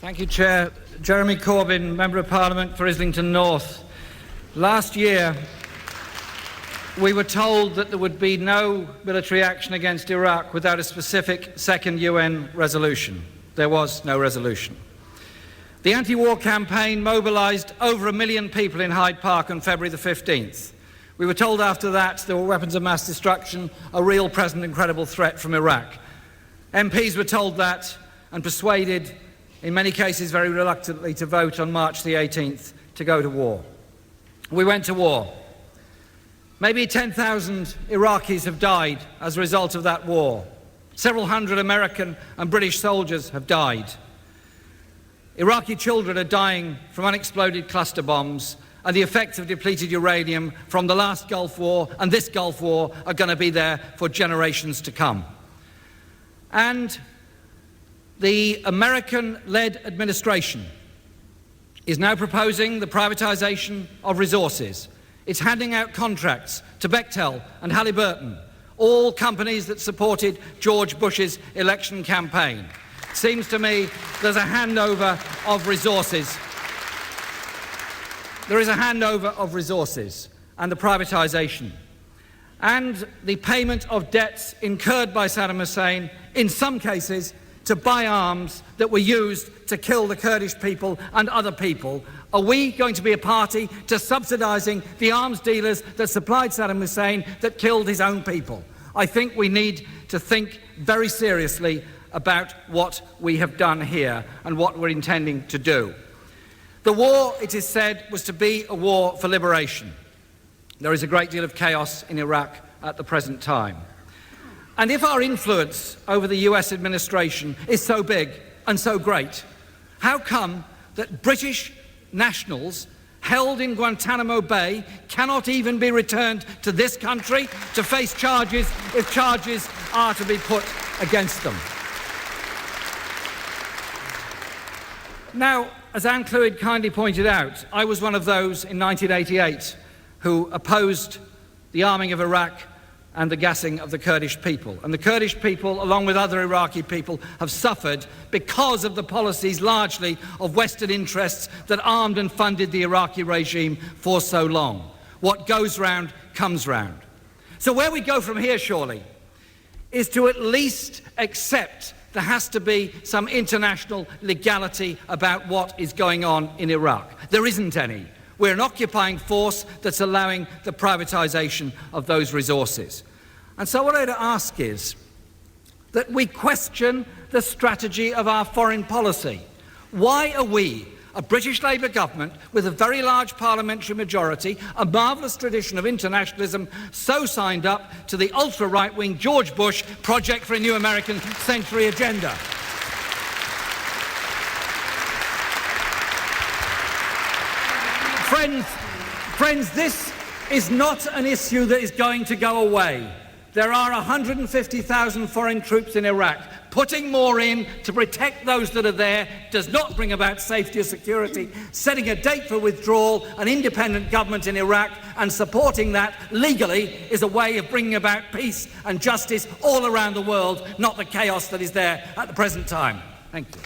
Thank you, Chair. Jeremy Corbyn, Member of Parliament for Islington North. Last year, we were told that there would be no military action against Iraq without a specific second UN resolution. There was no resolution. The anti-war campaign mobilised over 1 million people in Hyde Park on February the 15th. We were told after that there were weapons of mass destruction, a real, present and credible threat from Iraq. MPs were told that and persuaded, in many cases very reluctantly, to vote on March the 18th to go to war. We went to war. Maybe 10,000 Iraqis have died as a result of that war. Several hundred American and British soldiers have died. Iraqi children are dying from unexploded cluster bombs, and the effects of depleted uranium from the last Gulf War and this Gulf War are going to be there for generations to come. And the American-led administration is now proposing the privatisation of resources. It's handing out contracts to Bechtel and Halliburton, all companies that supported George Bush's election campaign. It seems to me there's a handover of resources. There is a handover of resources and the privatisation and the payment of debts incurred by Saddam Hussein, in some cases, to buy arms that were used to kill the Kurdish people and other people. Are we going to be a party to subsidising the arms dealers that supplied Saddam Hussein, that killed his own people? I think we need to think very seriously about what we have done here and what we're intending to do. The war, it is said, was to be a war for liberation. There is a great deal of chaos in Iraq at the present time. And if our influence over the US administration is so big and so great, how come that British nationals held in Guantanamo Bay cannot even be returned to this country to face charges if charges are to be put against them? Now, as Anne Clwyd kindly pointed out, I was one of those in 1988 who opposed the arming of Iraq and the gassing of the Kurdish people. And the Kurdish people, along with other Iraqi people, have suffered because of the policies largely of Western interests that armed and funded the Iraqi regime for so long. What goes round comes round. So where we go from here, surely, is to at least accept there has to be some international legality about what is going on in Iraq. There isn't any. We're an occupying force that's allowing the privatisation of those resources. And so what I'd ask is that we question the strategy of our foreign policy. Why are we, a British Labour government with a very large parliamentary majority, a marvellous tradition of internationalism, so signed up to the ultra-right-wing George Bush Project for a New American Century agenda? Friends, this is not an issue that is going to go away. There are 150,000 foreign troops in Iraq. Putting more in to protect those that are there does not bring about safety or security. Setting a date for withdrawal, an independent government in Iraq, and supporting that legally is a way of bringing about peace and justice all around the world, not the chaos that is there at the present time. Thank you.